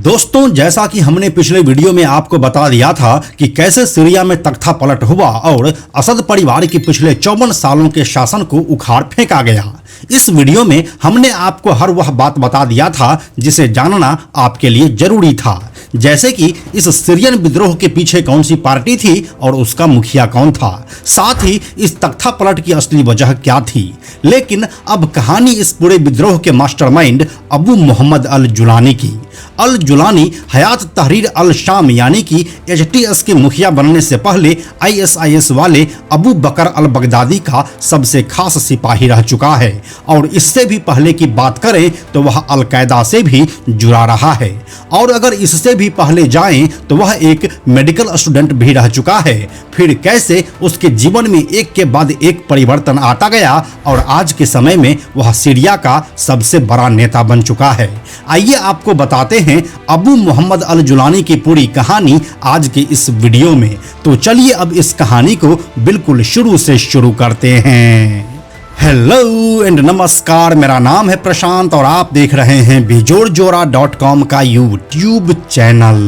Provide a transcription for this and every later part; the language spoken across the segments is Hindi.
दोस्तों, जैसा कि हमने पिछले वीडियो में आपको बता दिया था कि कैसे सीरिया में तख्ता पलट हुआ और असद परिवार के पिछले 54 सालों के शासन को उखाड़ फेंका गया। इस वीडियो में हमने आपको हर वह बात बता दिया था जिसे जानना आपके लिए जरूरी था, जैसे कि इस सीरियन विद्रोह के पीछे कौन सी पार्टी थी और उसका मुखिया कौन था, साथ ही इस तख्ता पलट की असली वजह क्या थी। लेकिन अब कहानी इस पूरे विद्रोह के मास्टरमाइंड अबू मोहम्मद अल जुलानी की। अल जुलानी हयात तहरीर अल शाम यानी कि HTS के मुखिया बनने से पहले ISIS वाले अबू बकर अल बगदादी का सबसे खास सिपाही रह चुका है और इससे भी पहले की बात करें तो वह अल कायदा से भी जुड़ा रहा है, और अगर इससे भी पहले जाएं तो वह एक मेडिकल स्टूडेंट भी रह चुका है। फिर कैसे उसके जीवन में एक के बाद एक परिवर्तन आता गया और आज के समय में वह सीरिया का सबसे बड़ा नेता बन चुका है। आइए आपको बताते हैं अबू मोहम्मद अल जुलानी की पूरी कहानी आज के इस वीडियो में। तो चलिए अब इस कहानी को बिल्कुल शुरू से शुरू करते हैं। हेलो एंड नमस्कार, मेरा नाम है प्रशांत और आप देख रहे हैं बेजोड़जोड़ा.com का यूट्यूब चैनल।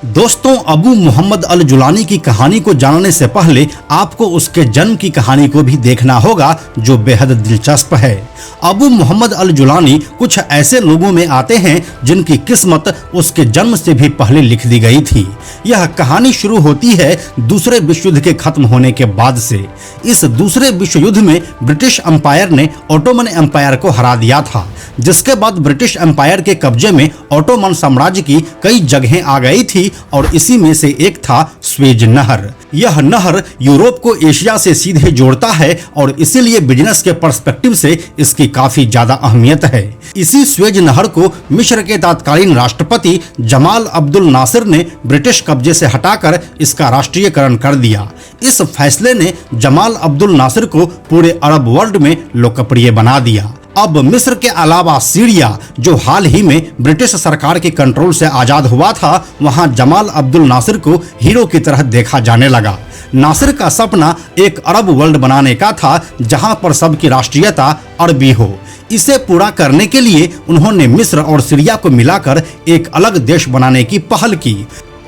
दोस्तों, अबू मोहम्मद अल जुलानी की कहानी को जानने से पहले आपको उसके जन्म की कहानी को भी देखना होगा जो बेहद दिलचस्प है। अबू मोहम्मद अल जुलानी कुछ ऐसे लोगों में आते हैं जिनकी किस्मत उसके जन्म से भी पहले लिख दी गई थी। यह कहानी शुरू होती है दूसरे विश्व युद्ध के खत्म होने के बाद से। इस दूसरे विश्व युद्ध में ब्रिटिश एम्पायर ने ओटोमन एम्पायर को हरा दिया था, जिसके बाद ब्रिटिश एम्पायर के कब्जे में ओटोमन साम्राज्य की कई जगहें आ गई थी और इसी में से एक था स्वेज नहर। यह नहर यूरोप को एशिया से सीधे जोड़ता है और इसीलिए बिजनेस के पर्सपेक्टिव से इसकी काफी ज्यादा अहमियत है। इसी स्वेज नहर को मिस्र के तत्कालीन राष्ट्रपति जमाल अब्दुल नासिर ने ब्रिटिश कब्जे से हटाकर इसका राष्ट्रीयकरण कर दिया। इस फैसले ने जमाल अब्दुल नासिर को पूरे अरब वर्ल्ड में लोकप्रिय बना दिया। अब मिस्र के अलावा सीरिया, जो हाल ही में ब्रिटिश सरकार के कंट्रोल से आजाद हुआ था, वहां जमाल अब्दुल नासिर को हीरो की तरह देखा जाने लगा। नासिर का सपना एक अरब वर्ल्ड बनाने का था जहां पर सबकी राष्ट्रीयता अरबी हो। इसे पूरा करने के लिए उन्होंने मिस्र और सीरिया को मिलाकर एक अलग देश बनाने की पहल की।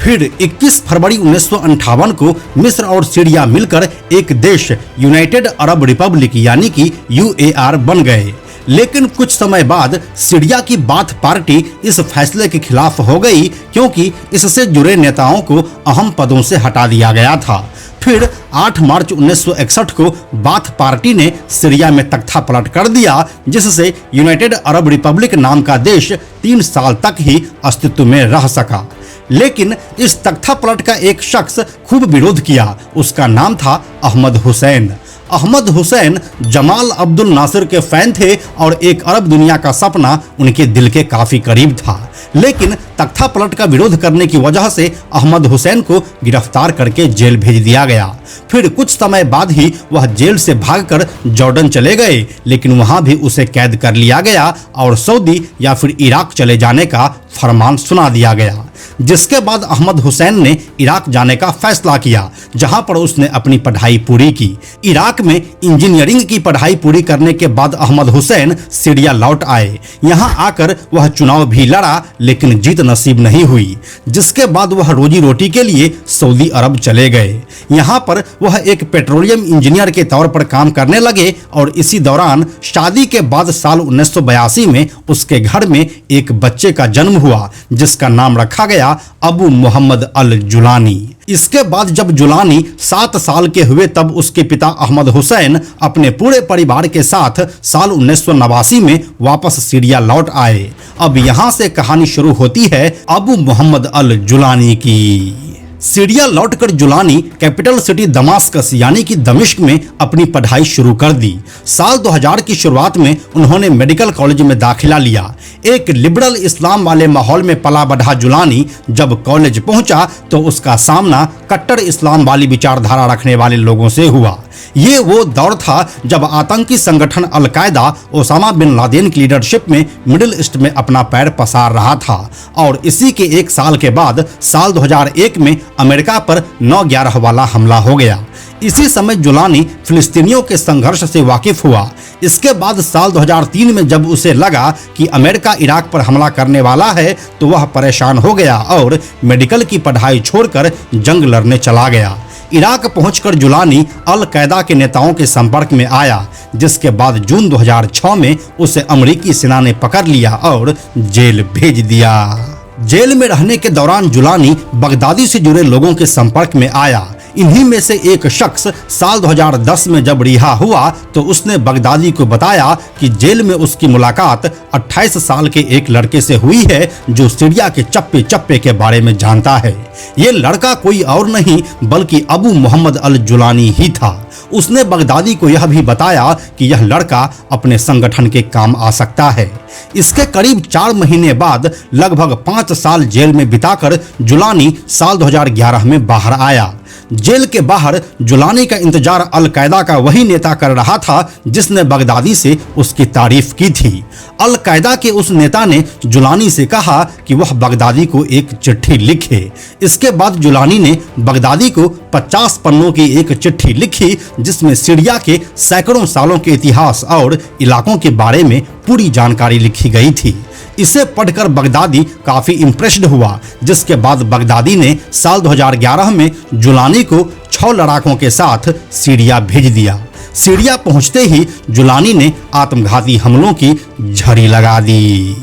फिर 21 फरवरी 1958 को मिस्र और सीरिया मिलकर एक देश यूनाइटेड अरब रिपब्लिक यानी कि UAR बन गए। लेकिन कुछ समय बाद सीरिया की बाथ पार्टी इस फैसले के खिलाफ हो गई, क्योंकि इससे जुड़े नेताओं को अहम पदों से हटा दिया गया था। फिर 8 मार्च 1961 को बाथ पार्टी ने सीरिया में तख्ता पलट कर दिया, जिससे यूनाइटेड अरब रिपब्लिक नाम का देश 3 साल तक ही अस्तित्व में रह सका। लेकिन इस तख्ता पलट का एक शख्स खूब विरोध किया। उसका नाम था अहमद हुसैन। अहमद हुसैन जमाल अब्दुल नासिर के फैन थे और एक अरब दुनिया का सपना उनके दिल के काफी करीब था। लेकिन तख्ता पलट का विरोध करने की वजह से अहमद हुसैन को गिरफ्तार करके जेल भेज दिया गया। फिर कुछ समय बाद ही वह जेल से भागकर जॉर्डन चले गए, लेकिन वहां भी उसे कैद कर लिया गया और सऊदी या फिर इराक चले जाने का फरमान सुना दिया गया। जिसके बाद अहमद हुसैन ने इराक जाने का फैसला किया, जहां पर उसने अपनी पढ़ाई पूरी की। इराक में इंजीनियरिंग की पढ़ाई पूरी करने के बाद अहमद हुसैन सीरिया लौट आए। यहां आकर वह चुनाव भी लड़ा, लेकिन जीत नसीब नहीं हुई। जिसके बाद वह रोजी रोटी के लिए सऊदी अरब चले गए। यहां पर वह एक पेट्रोलियम इंजीनियर के तौर पर काम करने लगे और इसी दौरान शादी के बाद साल 1982 में उसके घर में एक बच्चे का जन्म हुआ, जिसका नाम रखा गया अबू मोहम्मद अल जुलानी। इसके बाद जब जुलानी 7 साल के हुए तब उसके पिता अहमद हुसैन अपने पूरे परिवार के साथ साल 1989 में वापस सीरिया लौट आए। अब यहाँ से कहानी शुरू होती है अबू मोहम्मद अल जुलानी की। सीरिया लौटकर जुलानी कैपिटल सिटी दमास्कस यानी कि दमिश्क में अपनी पढ़ाई शुरू कर दी। साल 2000 की शुरुआत में उन्होंने मेडिकल कॉलेज में दाखिला लिया। एक लिबरल इस्लाम वाले माहौल में पला बढ़ा जुलानी जब कॉलेज पहुंचा तो उसका सामना कट्टर इस्लाम वाली विचारधारा रखने वाले लोगों से हुआ। ये वो दौर था जब आतंकी संगठन अल-कायदा ओसामा बिन लादेन की लीडरशिप में मिडिल ईस्ट में अपना पैर पसार रहा था और इसी के एक साल के बाद साल 2001 में अमेरिका पर 9/11 वाला हमला हो गया। इसी समय जुलानी फिलिस्तीनियों के संघर्ष से वाकिफ हुआ। इसके बाद साल 2003 में जब उसे लगा कि अमेरिका इराक पर हमला करने वाला है तो वह परेशान हो गया और मेडिकल की पढ़ाई छोड़कर जंग लड़ने चला गया। इराक पहुंचकर जुलानी अल-कायदा के नेताओं के संपर्क में आया, जिसके बाद जून 2006 में उसे अमेरिकी सेना ने पकड़ लिया और जेल भेज दिया। जेल में रहने के दौरान जुलानी बगदादी से जुड़े लोगों के संपर्क में आया। इन्हीं में से एक शख्स साल 2010 में जब रिहा हुआ तो उसने बगदादी को बताया कि जेल में उसकी मुलाकात 28 साल के एक लड़के से हुई है जो सीरिया के चप्पे चप्पे के बारे में जानता है। ये लड़का कोई और नहीं बल्कि अबू मोहम्मद अल जुलानी ही था। उसने बगदादी को यह भी बताया कि यह लड़का अपने संगठन के काम आ सकता है। इसके करीब 4 महीने बाद लगभग 5 साल जेल में बिताकर जुलानी साल 2011 में बाहर आया। जेल के बाहर जुलानी का इंतजार अल-कायदा का वही नेता कर रहा था जिसने बगदादी से उसकी तारीफ की थी। अल-कायदा के उस नेता ने जुलानी से कहा कि वह बगदादी को एक चिट्ठी लिखे। इसके बाद जुलानी ने बगदादी को 50 पन्नों की एक चिट्ठी लिखी जिसमें सीरिया के सैकड़ों सालों के इतिहास और इलाकों के बारे में पूरी जानकारी लिखी गई थी। इसे पढ़कर बगदादी काफी इम्प्रेस्ड हुआ, जिसके बाद बगदादी ने साल 2011 में जुलानी को 6 लड़ाकों के साथ सीरिया भेज दिया। सीरिया पहुंचते ही जुलानी ने आत्मघाती हमलों की झड़ी लगा दी।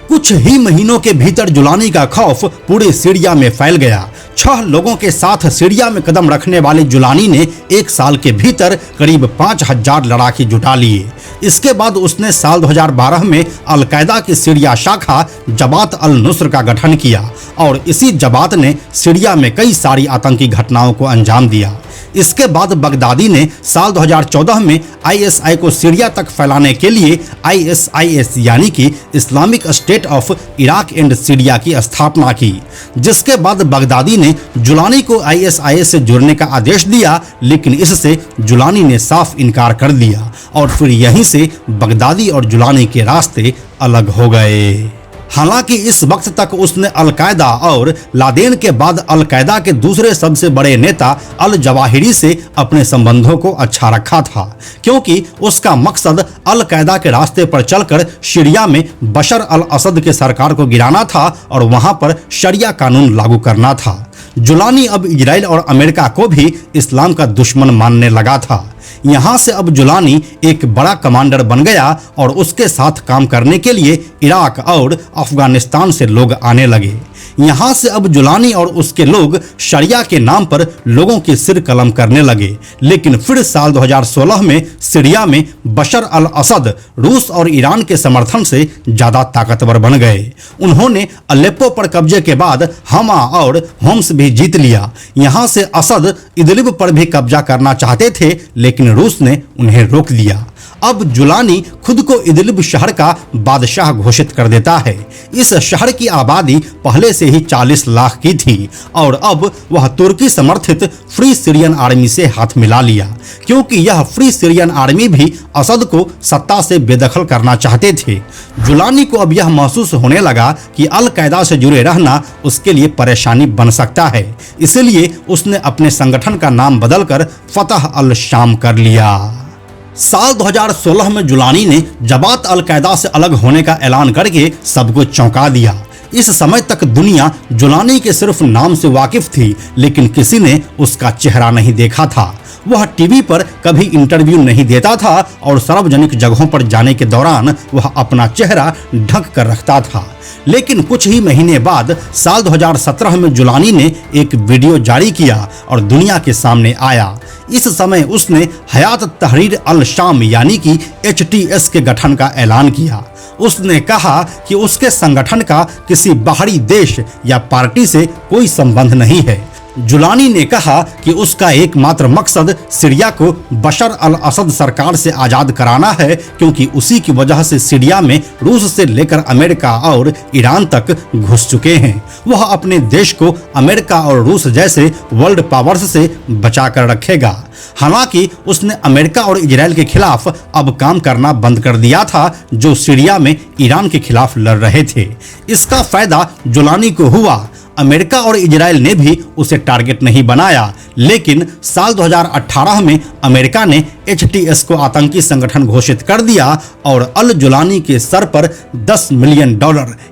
कुछ ही महीनों के भीतर जुलानी का खौफ पूरे सीरिया में फैल गया। 6 लोगों के साथ सीरिया में कदम रखने वाले जुलानी ने 1 साल के भीतर करीब 5000 लड़ाके जुटा लिए। इसके बाद उसने साल 2012 में अल-कायदा की सीरिया शाखा जबात अल-नुस्र का गठन किया और इसी जबात ने सीरिया में कई सारी आतंकी घटनाओं को अंजाम दिया। इसके बाद बगदादी ने साल 2014 में ISI को सीरिया तक फैलाने के लिए ISIS यानी कि Islamic state of Iraq and Syria की स्थापना की, जिसके बाद बगदादी ने जुलानी को ISIS से जुड़ने का आदेश दिया, लेकिन इससे जुलानी ने साफ इनकार कर दिया और फिर यहीं से बगदादी और जुलानी के रास्ते अलग हो गए। हालांकि इस वक्त तक उसने अल-कायदा और लादेन के बाद अल-कायदा के दूसरे सबसे बड़े नेता अल-जवाहिरी से अपने संबंधों को अच्छा रखा था, क्योंकि उसका मकसद अल-कायदा के रास्ते पर चलकर सीरिया में बशर अल-असद के सरकार को गिराना था और वहां पर शरिया कानून लागू करना था। जुलानी अब इजराइल और अमेरिका को भी इस्लाम का दुश्मन मानने लगा था। यहाँ से अब जुलानी एक बड़ा कमांडर बन गया और उसके साथ काम करने के लिए इराक और अफगानिस्तान से लोग आने लगे। यहाँ से अब जुलानी और उसके लोग शरिया के नाम पर लोगों के सिर कलम करने लगे। लेकिन फिर साल 2016 में सीरिया में बशर अल असद रूस और ईरान के समर्थन से ज्यादा ताकतवर बन गए। उन्होंने अलेप्पो पर कब्जे के बाद हमा और होम्स भी जीत लिया। यहाँ से असद इदलिब पर भी कब्जा करना चाहते थे, लेकिन रूस ने उन्हें रोक दिया। अब जुलानी खुद को इदलिब शहर का बादशाह घोषित कर देता है। इस शहर की आबादी पहले से ही 40 लाख की थी और अब वह तुर्की समर्थित फ्री सीरियन आर्मी से हाथ मिला लिया, क्योंकि यह फ्री सीरियन आर्मी भी असद को सत्ता से बेदखल करना चाहते थे। जुलानी को अब यह महसूस होने लगा कि अल-कायदा से जुड़े रहना उसके लिए परेशानी बन सकता है, इसलिए उसने अपने संगठन का नाम बदलकर फतह अल शाम कर लिया। साल 2016 में जुलानी ने जबात अल-कायदा से अलग होने का ऐलान करके सबको चौंका दिया। इस समय तक दुनिया जुलानी के सिर्फ नाम से वाकिफ थी, लेकिन किसी ने उसका चेहरा नहीं देखा था। वह टीवी पर कभी इंटरव्यू नहीं देता था और सार्वजनिक जगहों पर जाने के दौरान वह अपना चेहरा ढक कर रखता था। लेकिन कुछ ही महीने बाद साल 2017 में जुलानी ने एक वीडियो जारी किया और दुनिया के सामने आया। इस समय उसने हयात तहरीर अल शाम यानी कि HTS के गठन का ऐलान किया। उसने कहा कि उसके संगठन का किसी बाहरी देश या पार्टी से कोई संबंध नहीं है। जुलानी ने कहा कि उसका एकमात्र मकसद सीरिया को बशर अल असद सरकार से आज़ाद कराना है, क्योंकि उसी की वजह से सीरिया में रूस से लेकर अमेरिका और ईरान तक घुस चुके हैं। वह अपने देश को अमेरिका और रूस जैसे वर्ल्ड पावर्स से बचा कर रखेगा। हालांकि उसने अमेरिका और इजराइल के खिलाफ अब काम करना बंद कर दिया था, जो सीरिया में ईरान के खिलाफ लड़ रहे थे। इसका फायदा जुलानी को हुआ। अमेरिका और इजराइल ने भी उसे टारगेट नहीं बनाया, लेकिन साल 2018 में अमेरिका ने HTS को आतंकी संगठन घोषित कर दिया और अल जुलानी के सर पर $10 मिलियन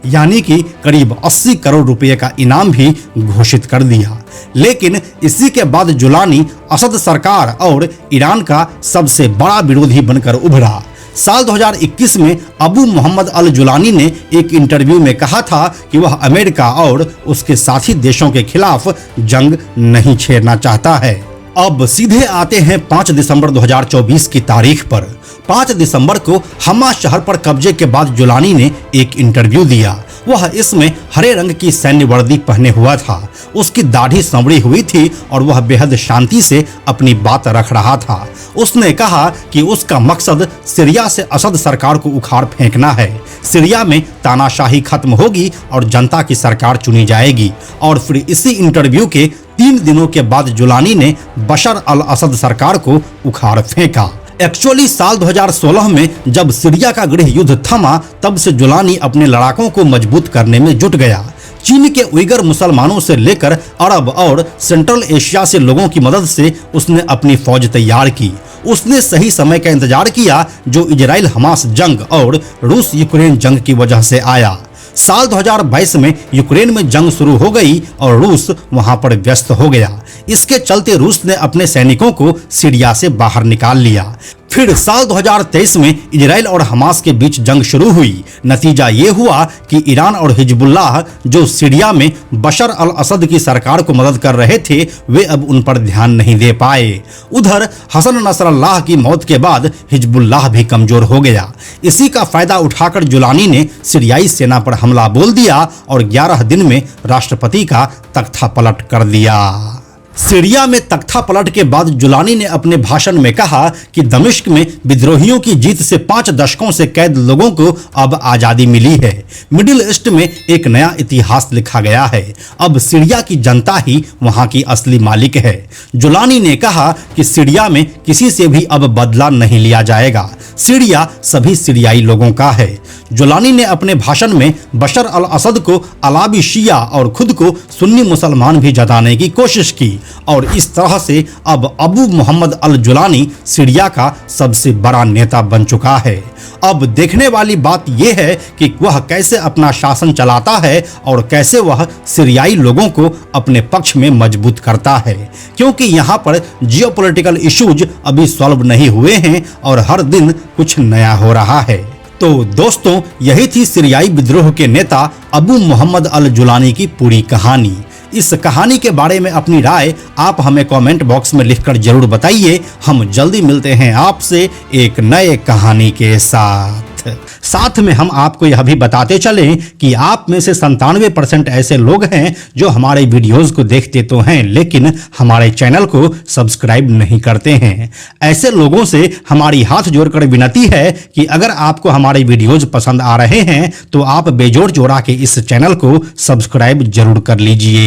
यानी कि करीब 80 करोड़ रुपए का इनाम भी घोषित कर दिया। लेकिन इसी के बाद जुलानी असद सरकार और ईरान का सबसे बड़ा विरोधी बनकर उभरा। साल 2021 में अबू मोहम्मद अल जुलानी ने एक इंटरव्यू में कहा था कि वह अमेरिका और उसके साथी देशों के खिलाफ जंग नहीं छेड़ना चाहता है। अब सीधे आते हैं 5 दिसंबर 2024 की तारीख पर। 5 दिसंबर को हमा शहर पर कब्जे के बाद जुलानी ने एक इंटरव्यू दिया। वह इसमें हरे रंग की सैन्य वर्दी पहने हुआ था। उसकी दाढ़ी संवरी हुई थी और वह बेहद शांति से अपनी बात रख रहा था। उसने कहा कि उसका मकसद सीरिया से असद सरकार को उखाड़ फेंकना है। सीरिया में तानाशाही खत्म होगी और जनता की सरकार चुनी जाएगी। और फिर इसी इंटरव्यू के 3 दिनों के बाद जुलानी ने बशर अल असद सरकार को उखाड़ फेंका। एक्चुअली साल 2016 में जब सीरिया का गृह युद्ध थमा, तब से जुलानी अपने लड़ाकों को मजबूत करने में जुट गया। चीन के उइगर मुसलमानों से लेकर अरब और सेंट्रल एशिया से लोगों की मदद से उसने अपनी फौज तैयार की। उसने सही समय का इंतजार किया, जो इजराइल हमास जंग और रूस यूक्रेन जंग की वजह से आया। साल 2022 में यूक्रेन में जंग शुरू हो गई और रूस वहां पर व्यस्त हो गया। इसके चलते रूस ने अपने सैनिकों को सीरिया से बाहर निकाल लिया। फिर साल 2023 में इजराइल और हमास के बीच जंग शुरू हुई। नतीजा ये हुआ कि ईरान और हिजबुल्लाह, जो सीरिया में बशर अल असद की सरकार को मदद कर रहे थे, वे अब उन पर ध्यान नहीं दे पाए। उधर हसन नसरल्लाह की मौत के बाद हिजबुल्लाह भी कमजोर हो गया। इसी का फायदा उठाकर जुलानी ने सीरियाई सेना पर हमला बोल दिया और 11 दिन में राष्ट्रपति का तख्ता पलट कर दिया। सीरिया में तख्ता पलट के बाद जुलानी ने अपने भाषण में कहा कि दमिश्क में विद्रोहियों की जीत से 5 दशकों से कैद लोगों को अब आजादी मिली है। मिडिल ईस्ट में एक नया इतिहास लिखा गया है। अब सीरिया की जनता ही वहां की असली मालिक है। जुलानी ने कहा कि सीरिया में किसी से भी अब बदला नहीं लिया जाएगा। सीरिया सभी सीरियाई लोगों का है। जुलानी ने अपने भाषण में बशर अल असद को अलावी शिया और खुद को सुन्नी मुसलमान भी जताने की कोशिश की और इस तरह से अब अबू मोहम्मद अल जुलानी सीरिया का सबसे बड़ा नेता बन चुका है। अब देखने वाली बात यह है कि वह कैसे अपना शासन चलाता है और कैसे वह सीरियाई लोगों को अपने पक्ष में मजबूत करता है, क्योंकि यहाँ पर जियोपॉलिटिकल इश्यूज अभी सॉल्व नहीं हुए हैं और हर दिन कुछ नया हो रहा है। तो दोस्तों, यही थी सीरियाई विद्रोह के नेता अबू मोहम्मद अल जुलानी की पूरी कहानी। इस कहानी के बारे में अपनी राय आप हमें कमेंट बॉक्स में लिखकर जरूर बताइए। हम जल्दी मिलते हैं आपसे एक नए कहानी के साथ में हम आपको यह भी बताते चलें कि आप में से 97% ऐसे लोग हैं जो हमारे वीडियोस को देखते तो हैं, लेकिन हमारे चैनल को सब्सक्राइब नहीं करते हैं। ऐसे लोगों से हमारी हाथ जोड़कर विनती है कि अगर आपको हमारे वीडियोस पसंद आ रहे हैं तो आप बेजोड़ जोड़ा के इस चैनल को सब्सक्राइब जरूर कर लीजिए।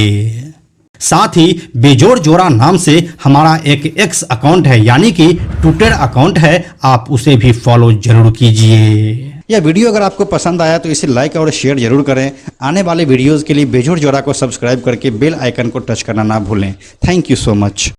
साथ ही बेजोड़ जोड़ा नाम से हमारा एक एक्स अकाउंट है, यानी कि ट्विटर अकाउंट है, आप उसे भी फॉलो जरूर कीजिए। यह वीडियो अगर आपको पसंद आया तो इसे लाइक और शेयर जरूर करें। आने वाले वीडियोस के लिए बेजोड़ जोड़ा को सब्सक्राइब करके बेल आइकन को टच करना ना भूलें। Thank you so much.